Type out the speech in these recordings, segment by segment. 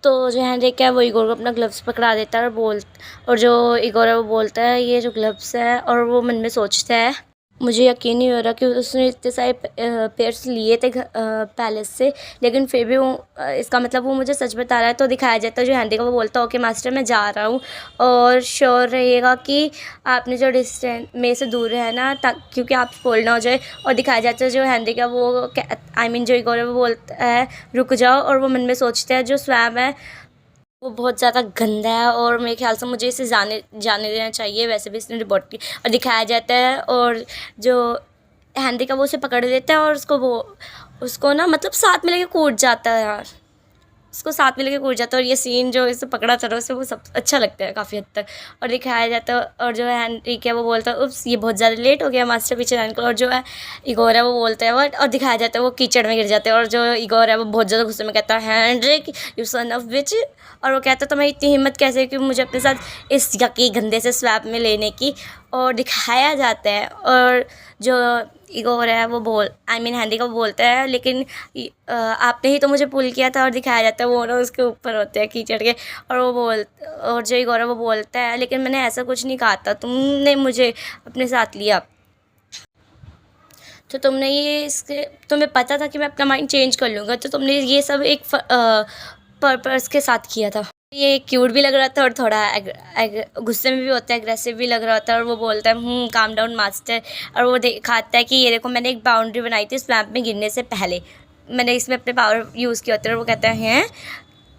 तो जो हेनरिक है वो इगोर को अपना ग्लव्स पकड़ा देता है और जो इगोर है वो बोलता है ये जो ग्लव्स है, और वो मन में सोचता है मुझे यकीन नहीं हो रहा कि उसने इतने सारे पेयर्स लिए थे पैलेस से, लेकिन फिर भी वो इसका मतलब वो मुझे सच बता रहा है। तो दिखाया जाता है जो हेनरिक है वो बोलता है ओके मास्टर मैं जा रहा हूँ, और श्योर रहिएगा कि आपने जो डिस्टेंस में से दूर रहना क्योंकि आप स्पॉइल ना हो जाए। और दिखाया जाता है जो हेनरिक है वो आई मीन जो इगोर है वो बोलता है रुक जाओ, और वो मन में सोचता है जो स्वैम है वो बहुत ज़्यादा गंदा है और मेरे ख्याल से मुझे इसे जाने जाने देना चाहिए। वैसे भी इसने रिपोर्ट की और दिखाया जाता है, और जो हैंडी का वो उसे पकड़ लेता है और उसको ना मतलब साथ में लेके कूद जाता है यार, उसको साथ में लेके कूद जाता है। और ये सीन जो इसे पकड़ा था उसे वो सब अच्छा लगता है काफ़ी हद तक, और दिखाया जाता है। और जो है हैंड्रिक है वो बोलता है उप्स ये बहुत ज़्यादा लेट हो गया मास्टर पीछे जाने को, और जो है इगोर है वो बोलता है और दिखाया जाता है वो कीचड़ में गिर जाते हैं। और जो इगोर है वो बहुत ज़्यादा गुस्से में कहता है Hendrick you son of which, और वो कहता है तुम्हें इतनी हिम्मत कैसे कि मुझे अपने साथ इस यकी गंदे से स्वैप में लेने की। और दिखाया जाता है और जो इगोर है वो आई मीन हैंडी का वो बोलता है लेकिन आपने ही तो मुझे पुल किया था, और दिखाया जाता है वो ना उसके ऊपर होते हैं कीचड़ के, और जो इगोर है वो बोलता है लेकिन मैंने ऐसा कुछ नहीं कहा था, तुमने मुझे अपने साथ लिया तो तुम्हें पता था कि मैं अपना माइंड चेंज कर लूँगा, तो तुमने ये सब एक पर्पस के साथ किया था। ये क्यूट भी लग रहा था और थोड़ा गुस्से में भी होता है, एग्रेसिव भी लग रहा था। और वो बोलता है काम डाउन मास्टर, और वो दिखाता है कि ये देखो मैंने एक बाउंड्री बनाई थी इस लैंप में गिरने से पहले, मैंने इसमें अपने पावर यूज़ किया होता है। और वो कहता है हैं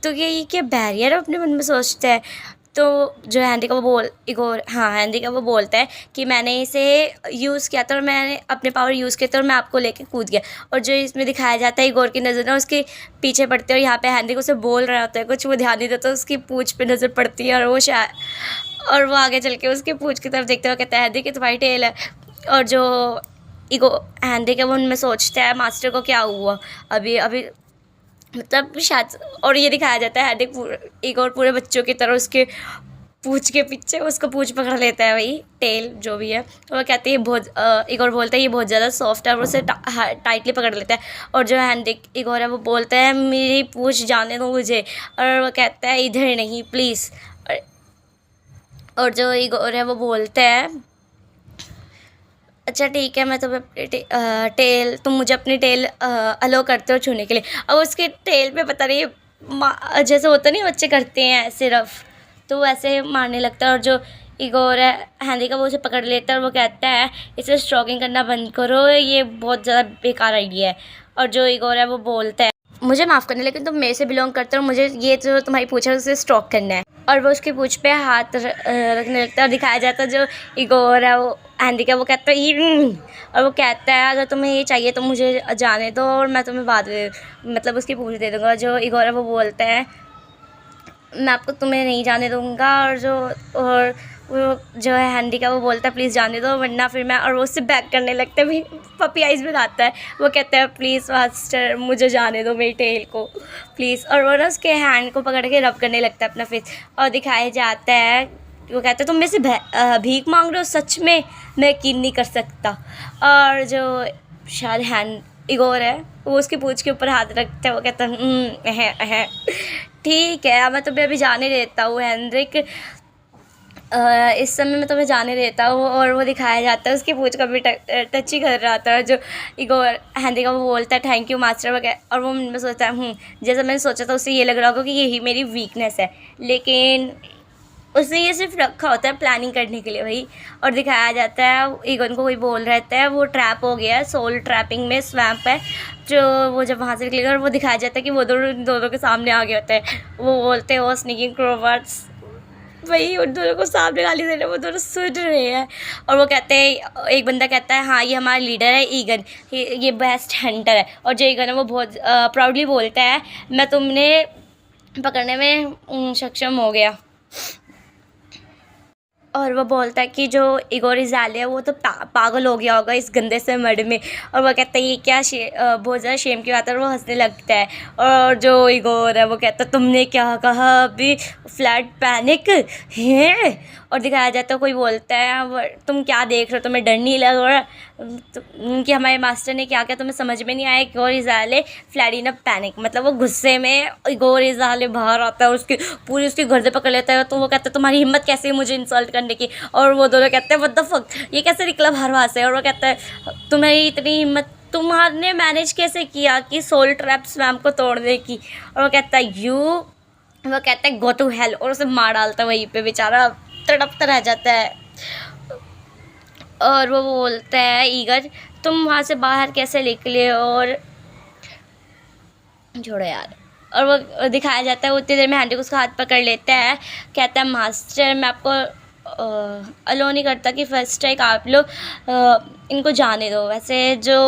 तो ये क्या बैरियर अपने मन में सोचता है। तो जो हैंडी का वो हैंडी का वो बोलता है कि मैंने इसे यूज़ किया था और मैंने अपने पावर यूज़ किया था और मैं आपको लेके कूद गया। और जो इसमें दिखाया जाता है इगोर की नज़र ना उसके पीछे पड़ती है, और यहाँ पे हैंडी को उसे बोल रहा होता है कुछ, वो ध्यान नहीं देता, उसकी पूँछ पे नज़र पड़ती है, और वो आगे चल के उसकी पूँछ की तरफ देखते हुए कहता है हैंडी की तुम्हारी टेल है। और जो हैंडी का वो उनमें सोचता है मास्टर को क्या हुआ अभी अभी मतलब शायद। और ये दिखाया जाता है हैंडी इगोर पूरे बच्चों की तरह उसके पूँछ के पीछे उसको पूँछ पकड़ लेता है, वही टेल जो भी है। तो वो कहते हैं इगोर बोलता है ये बहुत ज़्यादा सॉफ्ट है, और उसे टाइटली पकड़ लेता है। और जो हैंड्रिक इगोर है वो बोलता है मेरी पूँछ जाने दो मुझे, और वो कहता है इधर नहीं प्लीज़। और जो इगोर है वो बोलता है अच्छा ठीक है मैं तुम्हें टेल तुम मुझे अपनी टेल अलो करते हो छूने के लिए। अब उसके टेल पे पता नहीं जैसे होता नहीं बच्चे करते हैं सिर्फ, तो वो ऐसे मारने लगता है। और जो इगोर है हैंडी का वो उसे पकड़ लेता है और वो कहता है इसे स्ट्रोकिंग करना बंद करो, ये बहुत ज़्यादा बेकार आइडिया है। और जो इगोर है वो बोलता है मुझे माफ़ करना लेकिन तुम मेरे से बिलोंग करते हो, मुझे ये जो तुम्हारी पूँछ है उसे स्ट्रोक करना है। और वो उसकी पूँछ पे हाथ रखने लगता है, और दिखाया जाता है जो इगोर है वो हैंडी का वो कहता है और वो कहता है अगर तुम्हें ये चाहिए तो मुझे जाने दो और मैं तुम्हें बाद में मतलब उसकी पूँछ दे दूँगा। जो इगोर है वो बोलता है मैं तुम्हें नहीं जाने दूँगा। और वो जो है हैंडी का वो बोलता है प्लीज़ जाने दो वरना फिर मैं, और वो उससे बैक करने लगता है, भी पपी आइज़ में आता है। वो कहता है प्लीज़ मास्टर मुझे जाने दो मेरी टेल को प्लीज़। और वो ना उसके हैंड को पकड़ के रब करने लगता है अपना फेस। और दिखाया जाता है वो कहता है तुम मेरे से भीख मांग रहे हो, सच में मैं यकीन नहीं कर सकता। और जो शायद इगोर है वो उसकी पूँछ के ऊपर हाथ रखता है, वो कहता है ठीक है मैं तुम्हें अभी जाने देता हूँ हैंड्रिक, इस समय मैं तुम्हें जाने देता हूँ। और वो दिखाया जाता है उसकी पूँछ का भी टच ही कर रहा था। और जो इगोर हैंडी का वो बोलता है थैंक यू मास्टर वगैरह, और वो मन में सोचता है जैसा मैंने सोचा था उससे ये लग रहा होगा कि यही मेरी वीकनेस है, लेकिन उसने ये सिर्फ रखा होता है प्लानिंग करने के लिए भाई। और दिखाया जाता है इगोन को कोई बोल रहता है वो ट्रैप हो गया है, सोल ट्रैपिंग में स्वैम्प है जो वो जब वहाँ से निकलेगा। और वो दिखाया जाता है कि वो दोनों के सामने आ गए होते हैं, वो बोलते हैं वो स्नीकिंग क्रोवर्ट्स वही उन दोनों को सामने गाली दे रहे हैं, वो दोनों सुन रहे हैं। और वो कहते हैं एक बंदा कहता है हाँ ये हमारा लीडर है ईगन, ये बेस्ट हंटर है। और जो ईगन है वो बहुत प्राउडली बोलता है मैं तुमने पकड़ने में सक्षम हो गया। और वो बोलता है कि जो इगोर इज़ाले है वो तो पागल हो गया होगा इस गंदे से मर्ड में। और वो कहता है ये क्या बहुत ज़्यादा शेम की बात है, और वो हंसने लगता है। और जो इगोर है वो कहता है तुमने क्या कहा अभी, फ्लैट पैनिक है। और दिखाया जाता है कोई बोलता है तुम क्या देख रहे हो, तुम्हें डर नहीं लग रहा? कि हमारे मास्टर ने क्या किया तुम्हें समझ में नहीं आया। इगोर इज़ाले फ्लैड इन अ पैनिक, मतलब वो गुस्से में इगोर इज़ाले बाहर आता है और उसकी पूरी उसकी गर्दन पकड़ लेता है। तो वो कहता है तुम्हारी हिम्मत कैसे है मुझे इंसल्ट करने की? और वो दोनों कहते हैं व्हाट द फक, ये कैसे निकला बाहर वहाँ से? और वो कहता है तुम्हारी इतनी हिम्मत तुम्हारे मैनेज कैसे किया कि सोल ट्रैप्स मैम को तोड़ने की? और वो कहता है वो कहता है गो टू हेल, और उसे मार डालता है वहीं पे, बेचारा तड़पता रह जाता है। और वो बोलता है ईगर तुम वहाँ से बाहर कैसे निकले? और छोड़ो यार। और वो दिखाया जाता है उतनी देर में हैंडी को उसका हाथ पकड़ लेता है, कहता है मास्टर मैं आपको अलो नहीं करता कि फर्स्ट स्ट्राइक आप लोग इनको जाने दो। वैसे जो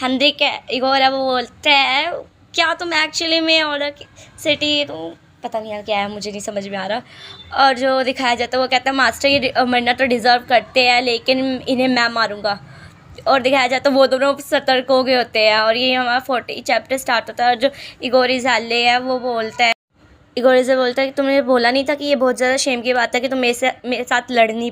हैंडी का इगोर है वो बोलता है क्या तुम एक्चुअली में ऑर्डर सिटी, तो पता नहीं यार क्या है, मुझे नहीं समझ में आ रहा। और जो दिखाया जाता है वो कहता है मास्टर ये मरना तो डिज़र्व करते हैं लेकिन इन्हें मैं मारूंगा। और दिखाया जाता है वो दोनों सतर्क हो गए होते हैं। और ये हमारा 40 चैप्टर स्टार्ट होता है। और जो इगोर इज़ाले है वो बोलता है, इगोर इज़ाले बोलता है कि तुमने बोला नहीं था कि ये बहुत ज़्यादा शेम की बात है कि तुम मेरे साथ लड़ नहीं